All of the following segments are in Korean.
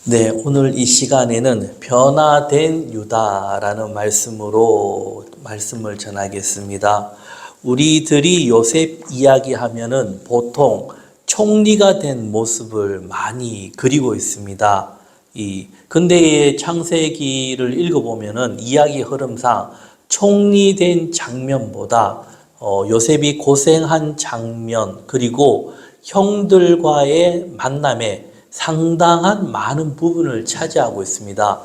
네, 오늘 이 시간에는 변화된 유다라는 말씀으로 말씀을 전하겠습니다. 우리들이 요셉 이야기하면은 보통 총리가 된 모습을 많이 그리고 있습니다. 이 근대의 창세기를 읽어보면은 이야기 흐름상 총리된 장면보다 요셉이 고생한 장면 그리고 형들과의 만남에 상당한 많은 부분을 차지하고 있습니다.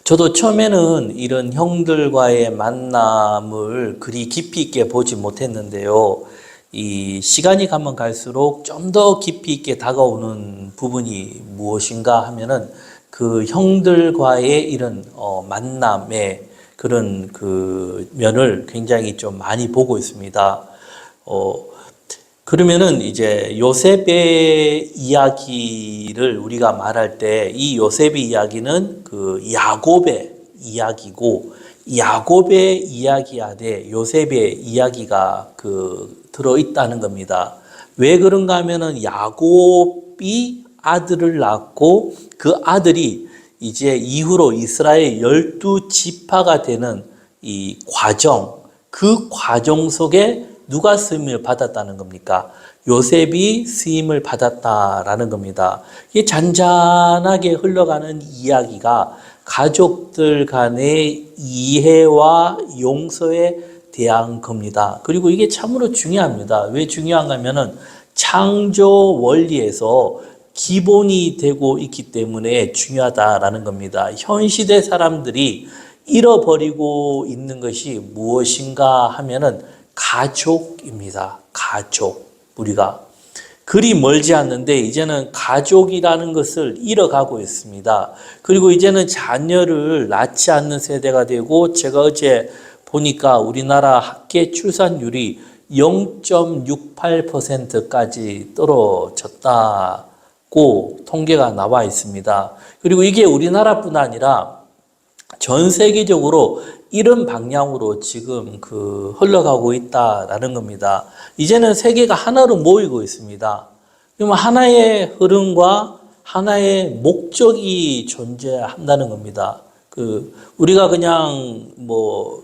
저도 처음에는 이런 형들과의 만남을 그리 깊이 있게 보지 못했는데요. 이 시간이 가면 갈수록 좀 더 깊이 있게 다가오는 부분이 무엇인가 하면은 그 형들과의 이런 만남의 그런 그 면을 굉장히 좀 많이 보고 있습니다. 그러면은 이제 요셉의 이야기를 우리가 말할 때 이 요셉의 이야기는 그 야곱의 이야기고 야곱의 이야기 안에 요셉의 이야기가 들어 있다는 겁니다. 왜 그런가 하면은 야곱이 아들을 낳고 그 아들이 이제 이후로 이스라엘 12지파가 되는 이 과정, 그 과정 속에 누가 쓰임을 받았다는 겁니까? 요셉이 쓰임을 받았다라는 겁니다. 이게 잔잔하게 흘러가는 이야기가 가족들 간의 이해와 용서에 대한 겁니다. 그리고 이게 참으로 중요합니다. 왜 중요한가 하면은 창조 원리에서 기본이 되고 있기 때문에 중요하다라는 겁니다. 현 시대 사람들이 잃어버리고 있는 것이 무엇인가 하면은 가족입니다. 가족. 우리가 그리 멀지 않는데 이제는 가족이라는 것을 잃어가고 있습니다. 그리고 이제는 자녀를 낳지 않는 세대가 되고 제가 어제 보니까 우리나라 합계 출산율이 0.68%까지 떨어졌다고 통계가 나와 있습니다. 그리고 이게 우리나라뿐 아니라 전 세계적으로 이런 방향으로 지금 흘러가고 있다라는 겁니다. 이제는 세계가 하나로 모이고 있습니다. 그러면 하나의 흐름과 하나의 목적이 존재한다는 겁니다. 우리가 그냥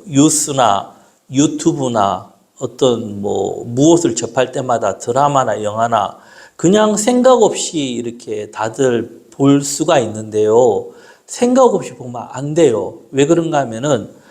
뉴스나 유튜브나 어떤 무엇을 접할 때마다 드라마나 영화나 그냥 생각 없이 이렇게 다들 볼 수가 있는데요. 생각 없이 보면 안 돼요. 왜 그런가 하면은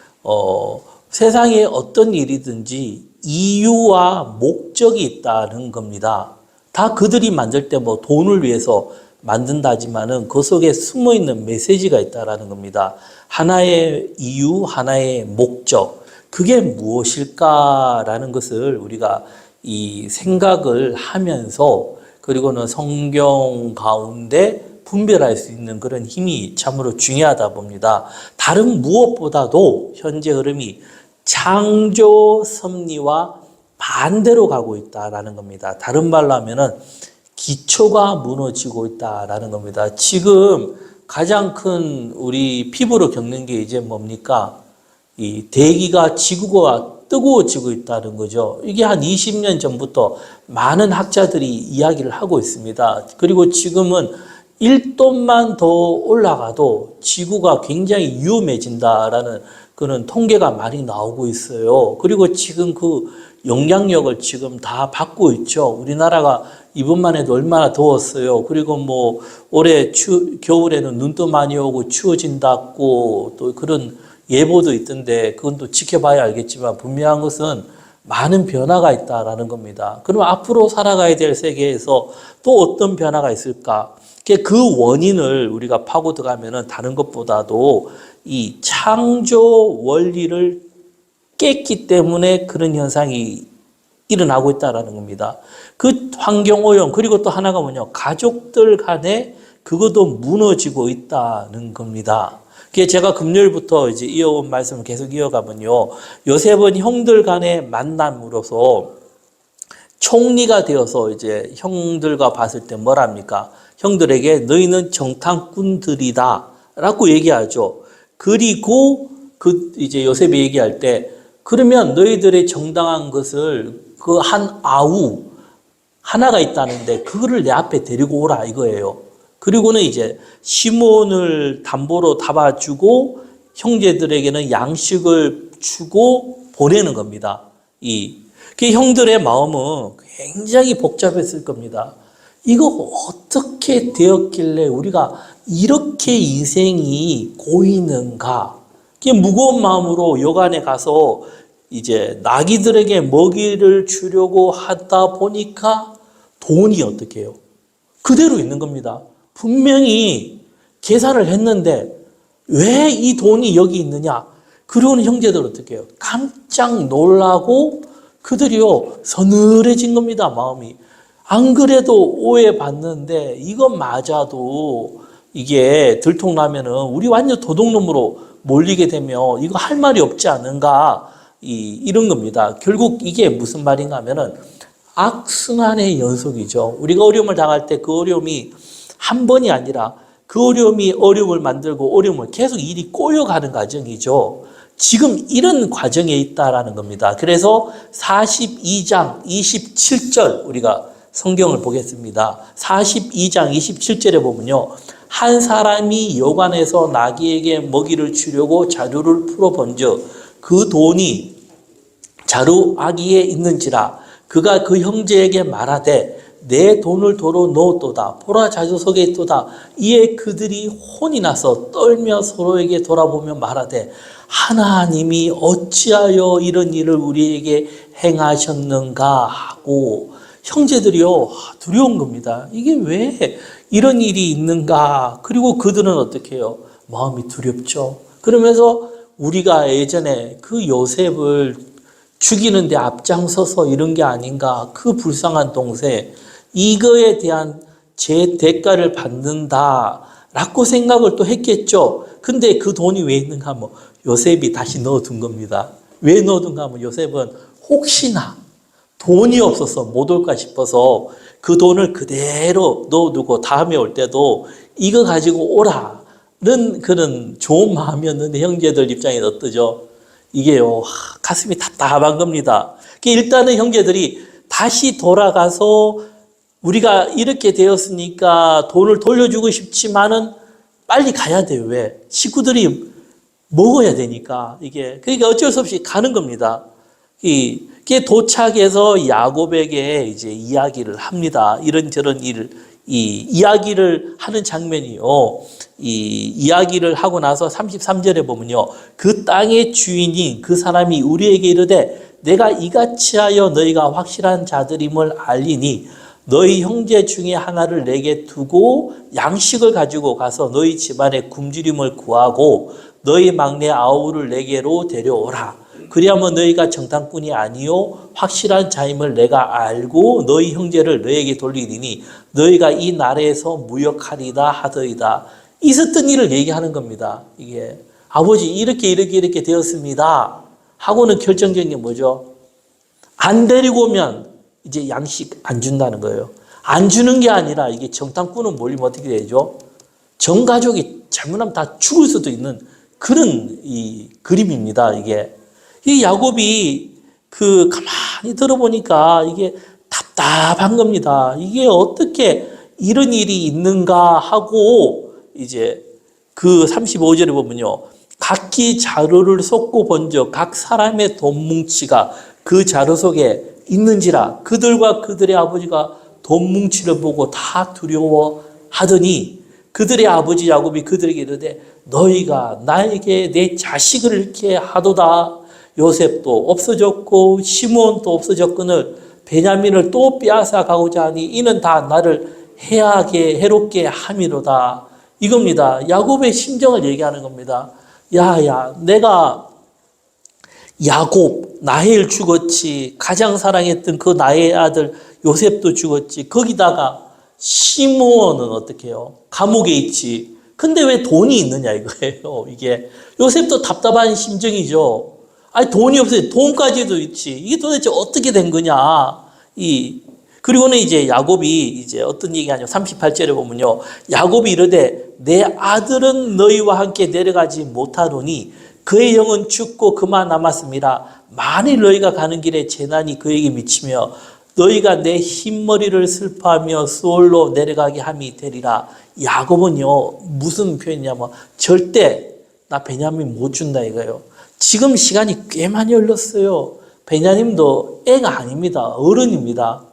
세상에 어떤 일이든지 이유와 목적이 있다는 겁니다. 다 그들이 만들 때 돈을 위해서 만든다지만은 그 속에 숨어 있는 메시지가 있다라는 겁니다. 하나의 이유, 하나의 목적. 그게 무엇일까라는 것을 우리가 이 생각을 하면서 그리고는 성경 가운데 분별할 수 있는 그런 힘이 참으로 중요하다 봅니다. 다른 무엇보다도 현재 흐름이 창조 섭리와 반대로 가고 있다라는 겁니다. 다른 말로 하면은 기초가 무너지고 있다라는 겁니다. 지금 가장 큰 우리 피부로 겪는 게 이제 뭡니까? 이 대기가 지구가 뜨거워지고 있다는 거죠. 이게 한 20년 전부터 많은 학자들이 이야기를 하고 있습니다. 그리고 지금은 1도만 더 올라가도 지구가 굉장히 위험해진다라는 그런 통계가 많이 나오고 있어요. 그리고 지금 그 영향력을 지금 다 받고 있죠. 우리나라가 이번만 해도 얼마나 더웠어요. 그리고 올해 겨울에는 눈도 많이 오고 추워진다고 또 그런 예보도 있던데 그건 또 지켜봐야 알겠지만 분명한 것은 많은 변화가 있다라는 겁니다. 그럼 앞으로 살아가야 될 세계에서 또 어떤 변화가 있을까? 그 원인을 우리가 파고 들어가면은 다른 것보다도 이 창조 원리를 깼기 때문에 그런 현상이 일어나고 있다라는 겁니다. 그 환경 오염 그리고 또 하나가 가족들 간에 그것도 무너지고 있다는 겁니다. 그게 제가 금요일부터 이제 이어온 말씀을 계속 이어가면요. 요셉은 형들 간의 만남으로서 총리가 되어서 이제 형들과 봤을 때 뭐랍니까? 형들에게 너희는 정탐꾼들이다 라고 얘기하죠. 그리고 이제 요셉이 얘기할 때 그러면 너희들의 정당한 것을 그 한 아우 하나가 있다는데 그거를 내 앞에 데리고 오라 이거예요. 그리고는 이제 시몬을 담보로 잡아주고 형제들에게는 양식을 주고 보내는 겁니다. 그 형들의 마음은 굉장히 복잡했을 겁니다. 이거 어떻게 되었길래 우리가 이렇게 인생이 고이는가? 무거운 마음으로 여관에 가서 이제 나귀들에게 먹이를 주려고 하다 보니까 돈이 어떻게 해요? 그대로 있는 겁니다. 분명히 계산을 했는데 왜 이 돈이 여기 있느냐? 그러는 형제들 어떻게 해요? 깜짝 놀라고 그들이요 서늘해진 겁니다. 마음이. 안 그래도 오해받는데 이거 맞아도 이게 들통나면은 우리 완전 도둑놈으로 몰리게 되면 이거 할 말이 없지 않은가 이런 겁니다. 결국 이게 무슨 말인가 하면은 악순환의 연속이죠. 우리가 어려움을 당할 때 그 어려움이 한 번이 아니라 그 어려움이 어려움을 만들고 어려움을 계속 일이 꼬여가는 과정이죠. 지금 이런 과정에 있다라는 겁니다. 그래서 42장 27절 우리가 성경을 보겠습니다. 42장 27절에 보면요. 한 사람이 여관에서 나귀에게 먹이를 주려고 자루를 풀어본즉 그 돈이 자루 아기에 있는지라 그가 그 형제에게 말하되 내 돈을 도로 넣었도다 보라 자루 속에 있도다. 이에 그들이 혼이 나서 떨며 서로에게 돌아보며 말하되 하나님이 어찌하여 이런 일을 우리에게 행하셨는가 하고 형제들이요 두려운 겁니다. 이게 왜 이런 일이 있는가? 그리고 그들은 어떻게 해요? 마음이 두렵죠. 그러면서 우리가 예전에 그 요셉을 죽이는데 앞장서서 이런 게 아닌가? 그 불쌍한 동생 이거에 대한 제 대가를 받는다라고 생각을 또 했겠죠. 근데 그 돈이 왜 있는가 하면 요셉이 다시 넣어둔 겁니다. 왜 넣어둔가 하면 요셉은 혹시나 돈이 없어서 못 올까 싶어서 그 돈을 그대로 넣어두고 다음에 올 때도 이거 가지고 오라는 그런 좋은 마음이었는데 형제들 입장에 어떠죠? 이게요 가슴이 답답한 겁니다. 일단은 형제들이 다시 돌아가서 우리가 이렇게 되었으니까 돈을 돌려주고 싶지만은 빨리 가야 돼요. 왜? 식구들이 먹어야 되니까 그러니까 어쩔 수 없이 가는 겁니다. 이게 도착해서 야곱에게 이제 이야기를 합니다. 이런저런 이야기를 하는 장면이요. 이야기를 하고 나서 33절에 보면요. 그 땅의 주인이 그 사람이 우리에게 이르되 내가 이같이 하여 너희가 확실한 자들임을 알리니 너희 형제 중에 하나를 내게 두고 양식을 가지고 가서 너희 집안에 굶주림을 구하고 너희 막내 아우를 내게로 데려오라. 그리하면 너희가 정탐꾼이 아니요 확실한 자임을 내가 알고 너희 형제를 너에게 돌리리니 너희가 이 나라에서 무역하리다 하더이다. 있었던 일을 얘기하는 겁니다. 이게 아버지 이렇게 되었습니다. 하고는 결정적인 게 뭐죠? 안 데리고 오면 이제 양식 안 준다는 거예요. 안 주는 게 아니라 이게 정탐꾼은 몰리면 어떻게 되죠? 전 가족이 잘못하면 다 죽을 수도 있는 그런 이 그림입니다. 이 야곱이 가만히 들어보니까 이게 답답한 겁니다. 이게 어떻게 이런 일이 있는가 하고 이제 그 35절에 보면요. 각기 자루를 쏟고 본즉 각 사람의 돈 뭉치가 그 자루 속에 있는지라 그들과 그들의 아버지가 돈 뭉치를 보고 다 두려워하더니 그들의 아버지 야곱이 그들에게 이르되 너희가 나에게 내 자식을 이렇게 하도다. 요셉도 없어졌고 시몬도 없어졌거늘 베냐민을 또 빼앗아 가고자 하니 이는 다 나를 해롭게 함이로다. 이겁니다. 야곱의 심정을 얘기하는 겁니다. 야야 내가 야곱 나헬 죽었지. 가장 사랑했던 그 나의 아들 요셉도 죽었지. 거기다가 시므온은 어떻게 해요? 감옥에 있지. 근데 왜 돈이 있느냐 이거예요. 이게 요셉도 답답한 심정이죠. 아니 돈이 없어요. 돈까지도 있지. 이게 도대체 어떻게 된 거냐? 그리고는 이제 야곱이 이제 어떤 얘기하냐? 38절에 보면요. 야곱이 이르되 내 아들은 너희와 함께 내려가지 못하노니 그의 영은 죽고 그만 남았습니다. 만일 너희가 가는 길에 재난이 그에게 미치며 너희가 내 흰머리를 슬퍼하며 수월로 내려가게 함이 되리라. 야곱은요, 무슨 표현이냐면 절대 나 베냐민 못 준다 이거예요. 지금 시간이 꽤 많이 흘렀어요. 베냐민도 애가 아닙니다. 어른입니다.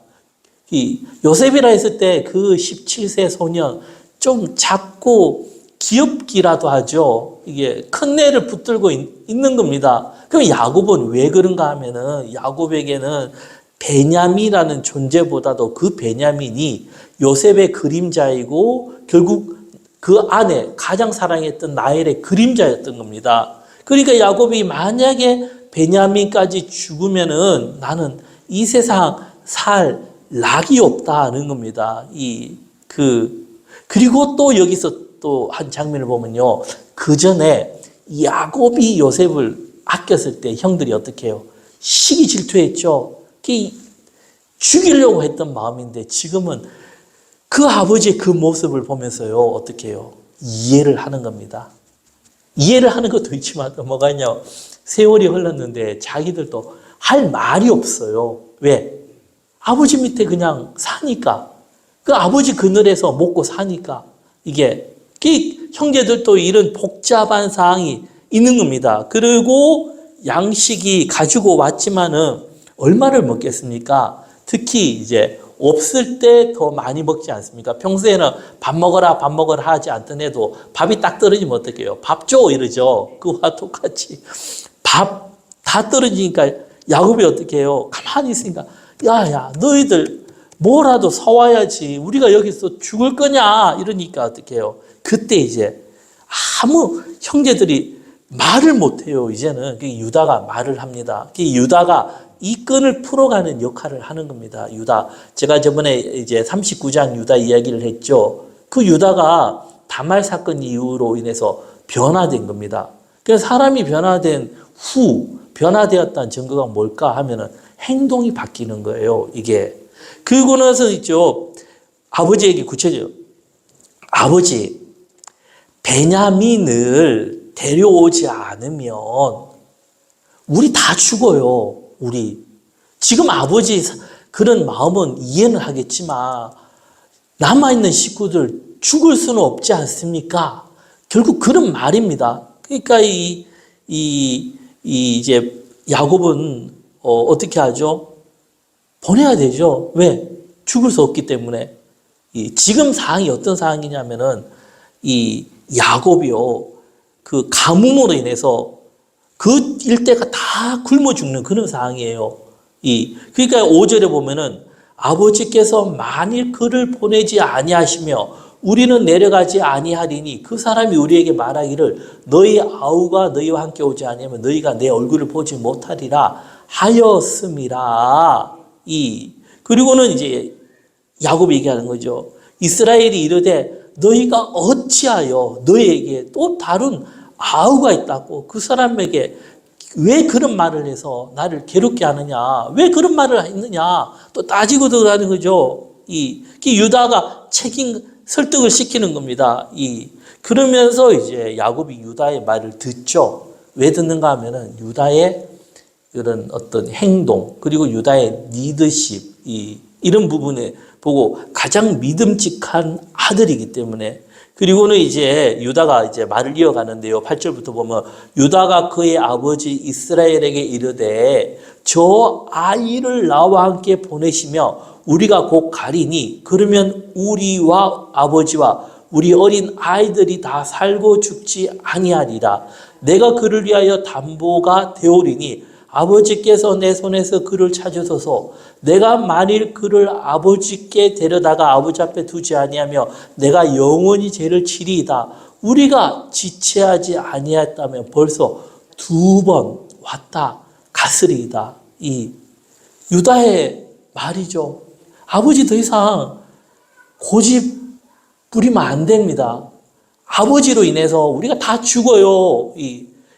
이 요셉이라 했을 때 그 17세 소년 좀 작고 귀엽기라도 하죠. 이게 큰 애를 붙들고 있는 겁니다. 그럼 야곱은 왜 그런가 하면은 야곱에게는 베냐민이라는 존재보다도 그 베냐민이 요셉의 그림자이고 결국 그 안에 가장 사랑했던 라헬의 그림자였던 겁니다. 그러니까 야곱이 만약에 베냐민까지 죽으면은 나는 이 세상 살 낙이 없다는 겁니다. 그리고 또 여기서 또 한 장면을 보면요. 그 전에 야곱이 요셉을 아꼈을 때 형들이 어떻게 해요? 시기 질투했죠. 죽이려고 했던 마음인데 지금은 그 아버지의 그 모습을 보면서요. 어떻게 해요? 이해를 하는 겁니다. 이해를 하는 것도 있지만 또 뭐가 있냐. 세월이 흘렀는데 자기들도 할 말이 없어요. 왜? 아버지 밑에 그냥 사니까. 그 아버지 그늘에서 먹고 사니까. 이게 형제들도 이런 복잡한 상황이 있는 겁니다. 그리고 양식이 가지고 왔지만은 얼마를 먹겠습니까? 특히 이제 없을 때 더 많이 먹지 않습니까? 평소에는 밥 먹어라 하지 않던 애도 밥이 딱 떨어지면 어떻게 해요? 밥 줘 이러죠. 그와 똑같이 밥 다 떨어지니까 야곱이 어떻게 해요? 가만히 있으니까 야야 너희들 뭐라도 사와야지 우리가 여기서 죽을 거냐 이러니까 어떻게 해요? 그때 이제 아무 형제들이 말을 못해요. 이제는 유다가 말을 합니다. 유다가 이 끈을 풀어가는 역할을 하는 겁니다. 유다. 제가 저번에 이제 39장 유다 이야기를 했죠. 그 유다가 다말 사건 이후로 인해서 변화된 겁니다. 그래서 사람이 변화된 후 변화되었다는 증거가 뭘까 하면은 행동이 바뀌는 거예요. 이게. 그리고 나서 있죠. 아버지에게 구체적으로 아버지 베냐민을 데려오지 않으면 우리 다 죽어요. 우리 지금 아버지 그런 마음은 이해는 하겠지만 남아있는 식구들 죽을 수는 없지 않습니까? 결국 그런 말입니다. 그러니까 이제 야곱은 어떻게 하죠? 보내야 되죠. 왜? 죽을 수 없기 때문에. 지금 상황이 어떤 상황이냐면은 이 야곱이요 그 가뭄으로 인해서 그 일대가 다 굶어 죽는 그런 상황이에요. 그러니까 5절에 보면은 아버지께서 만일 그를 보내지 아니하시며 우리는 내려가지 아니하리니 그 사람이 우리에게 말하기를 너희 아우가 너희와 함께 오지 아니하면 너희가 내 얼굴을 보지 못하리라 하였음이라. 그리고는 이제 야곱이 얘기하는 거죠. 이스라엘이 이르되 너희가 어찌하여 너희에게 또 다른 아우가 있다고 그 사람에게 왜 그런 말을 해서 나를 괴롭게 하느냐? 왜 그런 말을 했느냐? 또 따지고 들어가는 거죠. 유다가 설득을 시키는 겁니다. 그러면서 이제 야곱이 유다의 말을 듣죠. 왜 듣는가 하면은 유다의 이런 어떤 행동 그리고 유다의 리더십 이런 부분에 보고 가장 믿음직한 아들이기 때문에 그리고는 이제 유다가 이제 말을 이어가는데요. 8절부터 보면 유다가 그의 아버지 이스라엘에게 이르되 저 아이를 나와 함께 보내시며 우리가 곧 가리니 그러면 우리와 아버지와 우리 어린 아이들이 다 살고 죽지 아니하리라. 내가 그를 위하여 담보가 되오리니 아버지께서 내 손에서 그를 찾으소서. 내가 만일 그를 아버지께 데려다가 아버지 앞에 두지 아니하며 내가 영원히 죄를 치리이다. 우리가 지체하지 아니했다면 벌써 2번 왔다 갔으리이다. 유다의 말이죠. 아버지 더 이상 고집 부리면 안 됩니다. 아버지로 인해서 우리가 다 죽어요.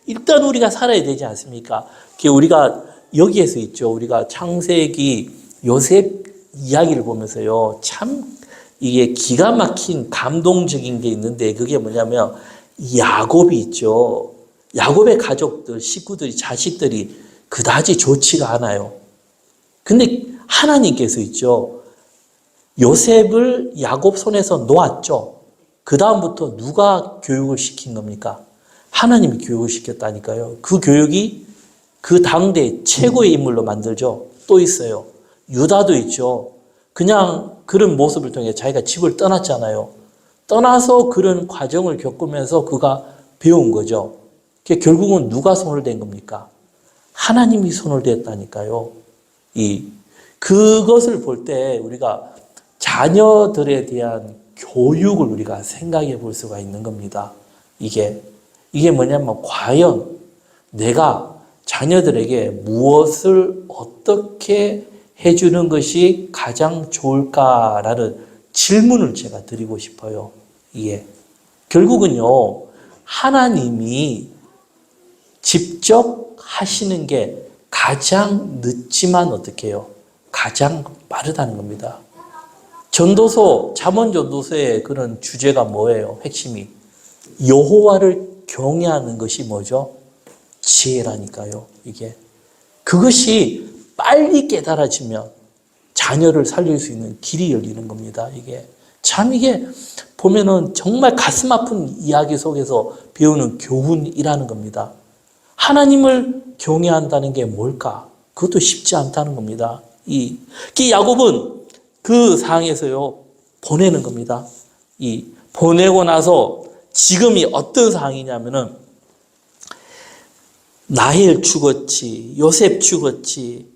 일단 우리가 살아야 되지 않습니까? 우리가 여기에서 있죠. 우리가 창세기 요셉 이야기를 보면서요. 참 이게 기가 막힌 감동적인 게 있는데 그게 뭐냐면 야곱이 있죠. 야곱의 가족들, 식구들이, 자식들이 그다지 좋지가 않아요. 근데 하나님께서 있죠. 요셉을 야곱 손에서 놓았죠. 그 다음부터 누가 교육을 시킨 겁니까? 하나님이 교육을 시켰다니까요. 그 교육이 그 당대 최고의 인물로 만들죠. 또 있어요. 유다도 있죠. 그냥 그런 모습을 통해 자기가 집을 떠났잖아요. 떠나서 그런 과정을 겪으면서 그가 배운 거죠. 결국은 누가 손을 댄 겁니까? 하나님이 손을 댔다니까요. 그것을 볼 때 우리가 자녀들에 대한 교육을 우리가 생각해 볼 수가 있는 겁니다. 이게 뭐냐면 과연 내가 자녀들에게 무엇을 어떻게 해주는 것이 가장 좋을까라는 질문을 제가 드리고 싶어요. 결국은요, 하나님이 직접 하시는 게 가장 늦지만 어떻게 해요? 가장 빠르다는 겁니다. 전도서, 잠언 전도서의 그런 주제가 뭐예요? 핵심이 여호와를 경외하는 것이 뭐죠? 지혜라니까요. 그것이 빨리 깨달아지면 자녀를 살릴 수 있는 길이 열리는 겁니다. 이게 보면은 정말 가슴 아픈 이야기 속에서 배우는 교훈이라는 겁니다. 하나님을 경외한다는 게 뭘까? 그것도 쉽지 않다는 겁니다. 야곱은 그 상황에서요, 보내는 겁니다. 보내고 나서 지금이 어떤 상황이냐면은, 라헬 죽었지, 요셉 죽었지,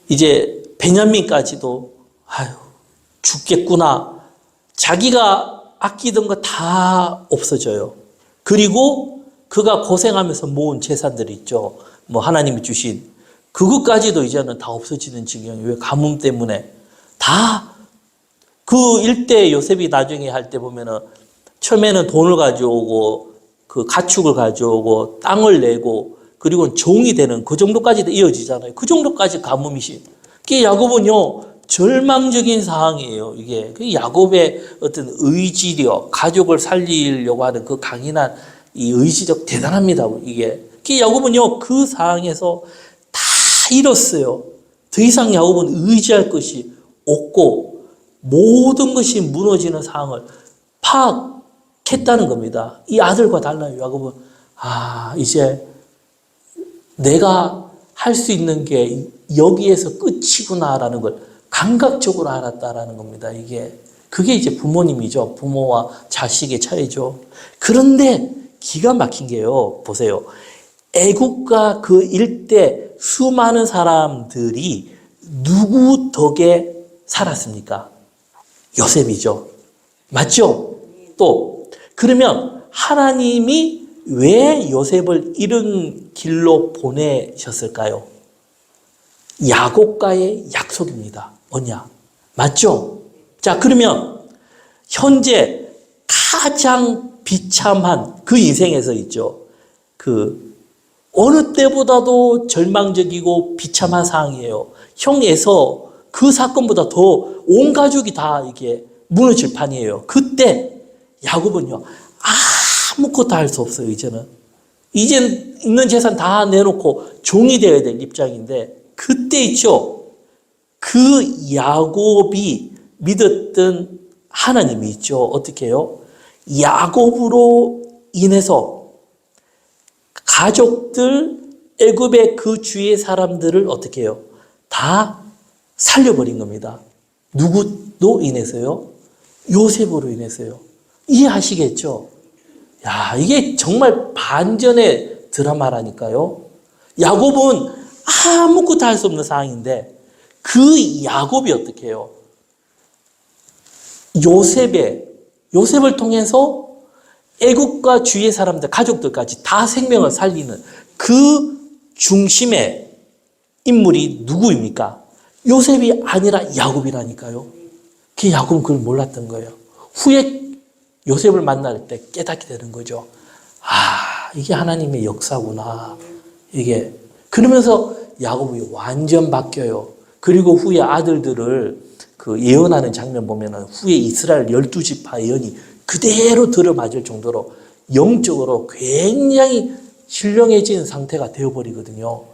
이제 베냐민까지도, 죽겠구나. 자기가 아끼던 거 다 없어져요. 그리고 그가 고생하면서 모은 재산들 있죠. 하나님이 주신 그것까지도 이제는 다 없어지는 지경이에요. 왜? 가뭄 때문에. 다 그 일대 요셉이 나중에 할 때 보면은 처음에는 돈을 가져오고 그 가축을 가져오고 땅을 내고 그리고 종이 되는 그 정도까지도 이어지잖아요. 그 정도까지 가뭄이시. 야곱은요, 절망적인 상황이에요. 그 야곱의 어떤 의지력, 가족을 살리려고 하는 그 강인한 이 의지력 대단합니다. 야곱은요, 그 상황에서 다 잃었어요. 더 이상 야곱은 의지할 것이 없고 모든 것이 무너지는 상황을 파악했다는 겁니다. 이 아들과 달라요. 야곱은 이제 내가 할 수 있는 게 여기에서 끝이구나라는 걸 감각적으로 알았다라는 겁니다. 그게 이제 부모님이죠. 부모와 자식의 차이죠. 그런데 기가 막힌 게요. 보세요. 애국과 그 일대 수많은 사람들이 누구 덕에 살았습니까? 요셉이죠. 맞죠? 또 그러면 하나님이 왜 요셉을 이런 길로 보내셨을까요? 야곱과의 약속입니다. 뭐냐? 맞죠? 자, 그러면 현재 가장 비참한 그 인생에서 있죠. 어느 때보다도 절망적이고 비참한 상황이에요. 형에서 그 사건보다 더 온 가족이 다 무너질 판이에요. 그때 야곱은요, 아무것도 할 수 없어요, 이제는. 이젠 있는 재산 다 내놓고 종이 되어야 될 입장인데, 그때 있죠. 그 야곱이 믿었던 하나님이 있죠. 어떻게 해요? 야곱으로 인해서 가족들, 애굽의 그 주위의 사람들을 어떻게 해요? 다 살려버린 겁니다. 누구로 인해서요? 요셉으로 인해서요. 이해하시겠죠? 이게 정말 반전의 드라마라니까요. 야곱은 아무것도 할 수 없는 상황인데 그 야곱이 어떻게 해요? 요셉을 통해서 애국과 주위의 사람들, 가족들까지 다 생명을 살리는 그 중심의 인물이 누구입니까? 요셉이 아니라 야곱이라니까요. 그 야곱은 그걸 몰랐던 거예요. 후에 요셉을 만날 때 깨닫게 되는 거죠. 이게 하나님의 역사구나. 그러면서 야곱이 완전 바뀌어요. 그리고 후에 아들들을 예언하는 장면 보면은 후에 이스라엘 12지파 예언이 그대로 들어맞을 정도로 영적으로 굉장히 신령해진 상태가 되어버리거든요.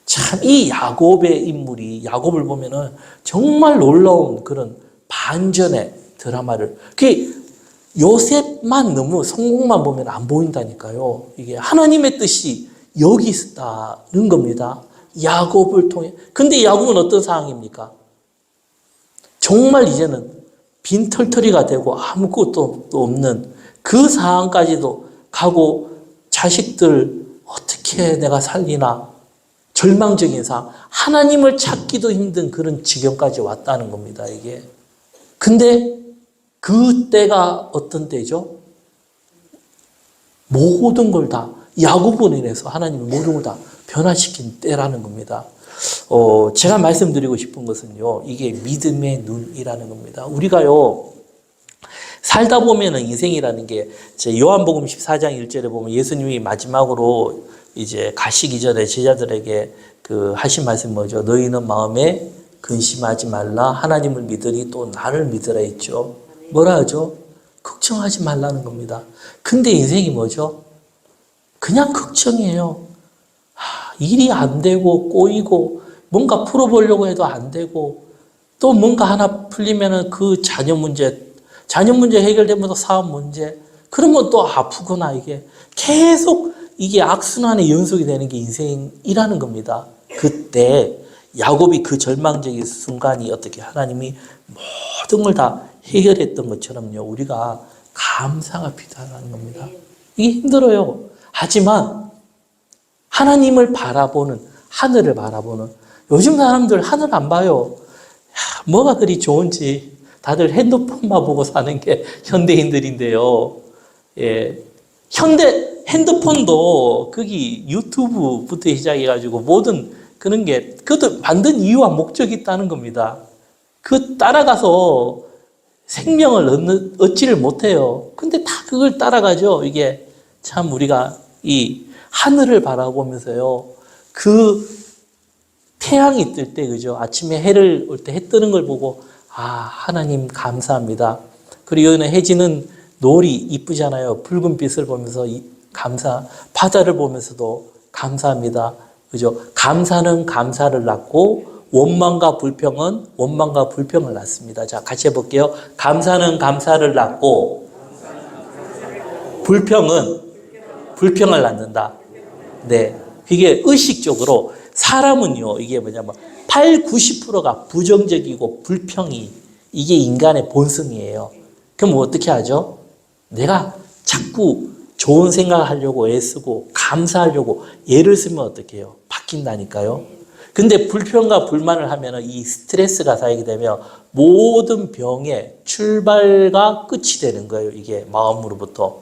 참 이 야곱의 인물이 야곱을 보면은 정말 놀라운 그런 반전의 드라마를 그 요셉만 너무 성공만 보면 안 보인다니까요. 이게 하나님의 뜻이 여기 있다는 겁니다. 야곱을 통해. 근데 야곱은 어떤 상황입니까? 정말 이제는 빈털터리가 되고 아무것도 없는 그 상황까지도 가고 자식들 어떻게 내가 살리나 절망적인 상황, 하나님을 찾기도 힘든 그런 지경까지 왔다는 겁니다, 이게. 근데 그 때가 어떤 때죠? 모든 걸 다 야곱으로 인해서 하나님이 모든 걸 다 변화시킨 때라는 겁니다. 제가 말씀드리고 싶은 것은요, 이게 믿음의 눈이라는 겁니다. 우리가요, 살다 보면은 인생이라는 게, 요한복음 14장 1절에 보면 예수님이 마지막으로 이제 가시기 전에 제자들에게 하신 말씀 뭐죠? 너희는 마음에 근심하지 말라. 하나님을 믿으니 또 나를 믿으라 했죠. 뭐라 하죠? 걱정하지 말라는 겁니다. 근데 인생이 뭐죠? 그냥 걱정이에요. 일이 안 되고 꼬이고 뭔가 풀어보려고 해도 안 되고 또 뭔가 하나 풀리면은 그 자녀 문제 해결되면 또 사업 문제 그러면 또 아프구나 이게 계속 이게 악순환의 연속이 되는 게 인생이라는 겁니다. 그때 야곱이 그 절망적인 순간이 어떻게 하나님이 모든 걸 다 해결했던 것처럼요. 우리가 감사가 필요하다는 겁니다. 이게 힘들어요. 하지만 하나님을 바라보는 하늘을 바라보는 요즘 사람들 하늘 안 봐요. 뭐가 그리 좋은지 다들 핸드폰만 보고 사는 게 현대인들인데요. 예. 핸드폰도 거기 유튜브부터 시작해가지고 모든 그런 게 그것도 만든 이유와 목적이 있다는 겁니다. 그 따라가서 생명을 얻지를 못해요. 근데 다 그걸 따라가죠. 이게 참 우리가 이 하늘을 바라보면서요. 그 태양이 뜰 때, 그죠? 아침에 해를 올 때 해 뜨는 걸 보고, 하나님 감사합니다. 그리고 여기는 해지는 노을이 이쁘잖아요. 붉은 빛을 보면서 바다를 보면서도 감사합니다. 그죠? 감사는 감사를 낳고, 원망과 불평은 원망과 불평을 낳습니다. 자, 같이 해볼게요. 감사는 감사를 낳고, 불평은 불평을 낳는다. 네. 그게 의식적으로 사람은요, 이게 뭐냐면 90%가 부정적이고 불평이 이게 인간의 본성이에요. 그럼 어떻게 하죠? 내가 자꾸 좋은 생각을 하려고 애쓰고 감사하려고 애를 쓰면 어떻게 해요? 바뀐다니까요. 근데 불평과 불만을 하면 이 스트레스가 쌓이게 되면 모든 병의 출발과 끝이 되는 거예요. 이게 마음으로부터.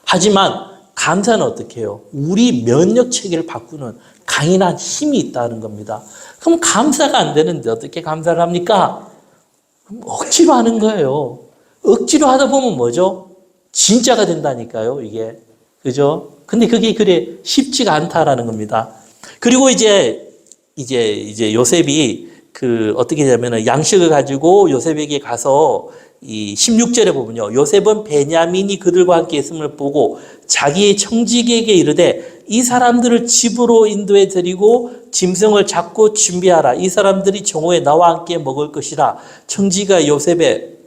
하지만 감사는 어떻게 해요? 우리 면역 체계를 바꾸는 강인한 힘이 있다는 겁니다. 그럼 감사가 안 되는데 어떻게 감사를 합니까? 억지로 하는 거예요. 억지로 하다 보면 뭐죠? 진짜가 된다니까요, 이게. 그죠? 근데 그게 그래 쉽지가 않다라는 겁니다. 그리고 이제 요셉이 어떻게 되냐면 양식을 가지고 요셉에게 가서 이 16절에 보면요. 요셉은 베냐민이 그들과 함께 있음을 보고 자기의 청지기에게 이르되 이 사람들을 집으로 인도해 드리고 짐승을 잡고 준비하라. 이 사람들이 정오에 나와 함께 먹을 것이라. 청지기가 요셉의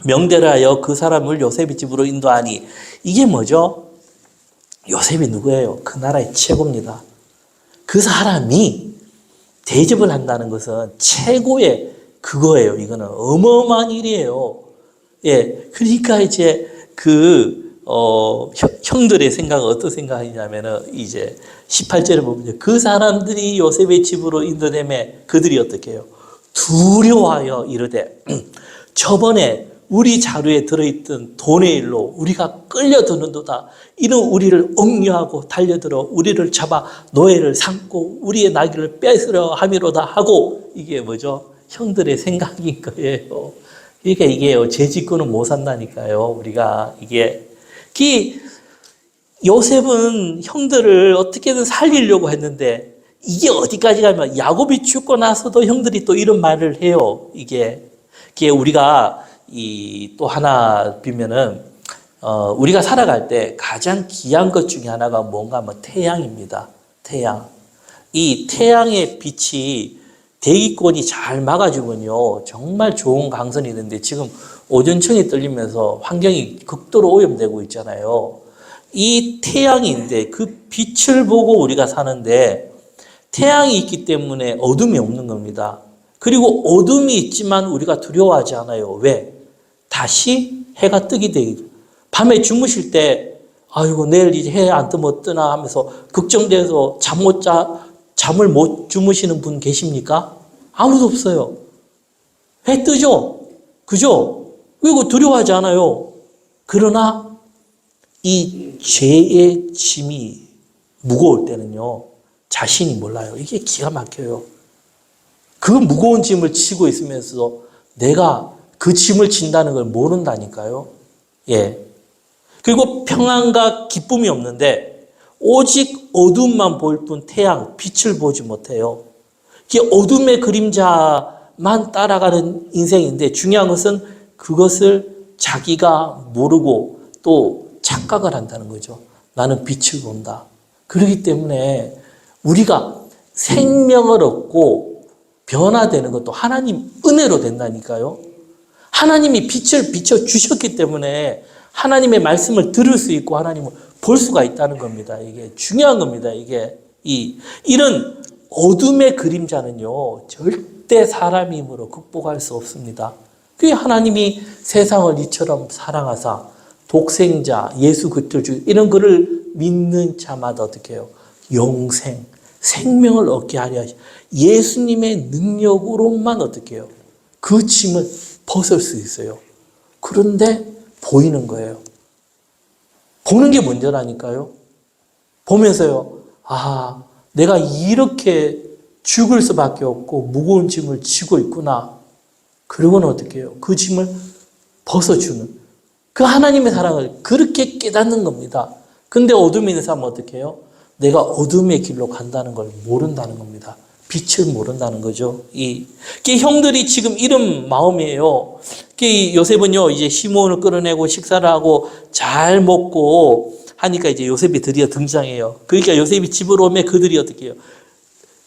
명대를 하여 그 사람을 요셉의 집으로 인도하니 이게 뭐죠? 요셉이 누구예요? 그 나라의 최고입니다. 그 사람이 대접을 한다는 것은 최고의 그거예요. 이거는 어마어마한 일이에요. 예. 그러니까 이제 형들의 생각은 어떤 생각이냐면은 이제 18절에 보면 그 사람들이 요셉의 집으로 인도되매 그들이 어떻게 해요? 두려워하여 이르되 저번에 우리 자루에 들어있던 돈의 일로 우리가 끌려드는도다. 이는 우리를 억류하고 달려들어 우리를 잡아 노예를 삼고 우리의 나귀를 뺏으려 함이로다 하고 이게 뭐죠? 형들의 생각인 거예요. 그러니까 이게요. 제 짓고는 못 산다니까요. 우리가 요셉은 형들을 어떻게든 살리려고 했는데 이게 어디까지 가면 야곱이 죽고 나서도 형들이 또 이런 말을 해요. 이게 우리가 또 하나 비면은 우리가 살아갈 때 가장 귀한 것 중에 하나가 뭔가 태양입니다. 태양. 이 태양의 빛이 대기권이 잘 막아주면요, 정말 좋은 강선이 되는데 지금 오존층이 떨리면서 환경이 극도로 오염되고 있잖아요. 이 태양인데 그 빛을 보고 우리가 사는데 태양이 있기 때문에 어둠이 없는 겁니다. 그리고 어둠이 있지만 우리가 두려워하지 않아요. 왜? 다시 해가 뜨게 되죠. 밤에 주무실 때 아이고 내일 이제 해 안 뜨면 어떠나 하면서 걱정돼서 잠을 못 주무시는 분 계십니까? 아무도 없어요. 해 뜨죠? 그죠? 그리고 두려워하지 않아요. 그러나 이 죄의 짐이 무거울 때는요, 자신이 몰라요. 이게 기가 막혀요. 그 무거운 짐을 지고 있으면서 내가 그 짐을 진다는 걸 모른다니까요. 예. 그리고 평안과 기쁨이 없는데 오직 어둠만 보일 뿐 태양, 빛을 보지 못해요. 이게 어둠의 그림자만 따라가는 인생인데 중요한 것은 그것을 자기가 모르고 또 착각을 한다는 거죠. 나는 빛을 본다. 그렇기 때문에 우리가 생명을 얻고 변화되는 것도 하나님 은혜로 된다니까요. 하나님이 빛을 비춰주셨기 때문에 하나님의 말씀을 들을 수 있고 하나님을 볼 수가 있다는 겁니다. 이게 중요한 겁니다. 이런 어둠의 그림자는요, 절대 사람 힘으로 극복할 수 없습니다. 그게 하나님이 세상을 이처럼 사랑하사 독생자 예수 그리스도 주 이런 그를 믿는 자마다 어떻게 해요? 영생, 생명을 얻게 하려 하시. 예수님의 능력으로만 어떻게 해요? 그 짐을 벗을 수 있어요. 그런데 보이는 거예요. 보는 게 문제라니까요. 보면서요, 아, 내가 이렇게 죽을 수밖에 없고 무거운 짐을 지고 있구나. 그러고는 어떻게 해요? 그 짐을 벗어주는 그 하나님의 사랑을 그렇게 깨닫는 겁니다. 근데 어둠에 있는 사람은 어떻게 해요? 내가 어둠의 길로 간다는 걸 모른다는 겁니다. 빛을 모른다는 거죠. 형들이 지금 이런 마음이에요. 요셉은요, 이제 시므온을 끌어내고 식사를 하고 잘 먹고 하니까 이제 요셉이 드디어 등장해요. 그러니까 요셉이 집으로 오면 그들이 어떻게 해요?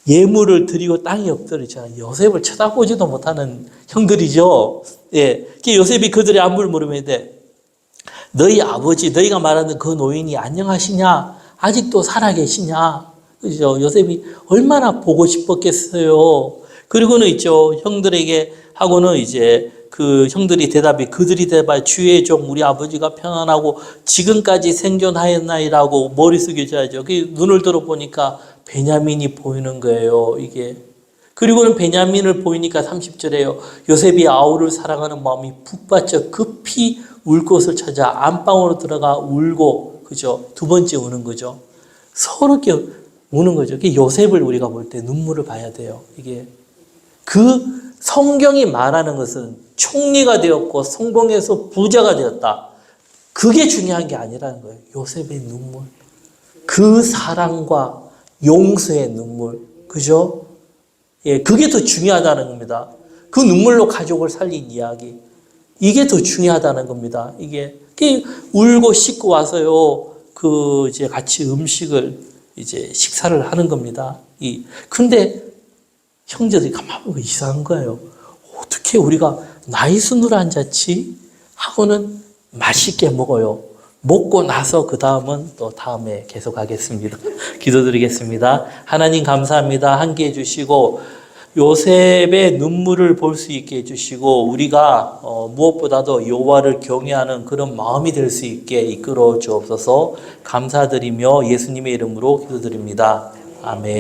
예물을 드리고 땅이 엎드리잖아요. 요셉을 쳐다보지도 못하는 형들이죠. 예. 요셉이 그들의 안부를 물으면 돼. 너희 아버지, 너희가 말하는 그 노인이 안녕하시냐? 아직도 살아계시냐? 그죠? 요셉이 얼마나 보고 싶었겠어요. 그리고는 있죠. 형들에게 하고는 이제 그 형들이 그들이 대답해 주의 종 우리 아버지가 평안하고 지금까지 생존하였나이라고 머리 숙여줘야죠. 눈을 들어보니까 베냐민이 보이는 거예요. 그리고는 베냐민을 보이니까 30절에요. 요셉이 아우를 사랑하는 마음이 북받쳐 급히 울 곳을 찾아 안방으로 들어가 울고, 그죠? 두 번째 우는 거죠. 서로 이렇게 우는 거죠. 요셉을 우리가 볼 때 눈물을 봐야 돼요. 그 성경이 말하는 것은 총리가 되었고 성공해서 부자가 되었다. 그게 중요한 게 아니라는 거예요. 요셉의 눈물. 그 사랑과 용서의 눈물. 그죠? 예, 그게 더 중요하다는 겁니다. 그 눈물로 가족을 살린 이야기. 이게 더 중요하다는 겁니다. 울고 씻고 와서요, 이제 같이 음식을 이제 식사를 하는 겁니다. 근데 형제들이 가만히 보고 이상한 거예요. 어떻게 우리가 나이 순으로 앉았지? 하고는 맛있게 먹어요. 먹고 나서 그 다음은 또 다음에 계속 하겠습니다. 기도드리겠습니다. 하나님 감사합니다. 함께 해주시고 요셉의 눈물을 볼 수 있게 해주시고 우리가 무엇보다도 여호와를 경외하는 그런 마음이 될 수 있게 이끌어 주옵소서. 감사드리며 예수님의 이름으로 기도드립니다. 아멘.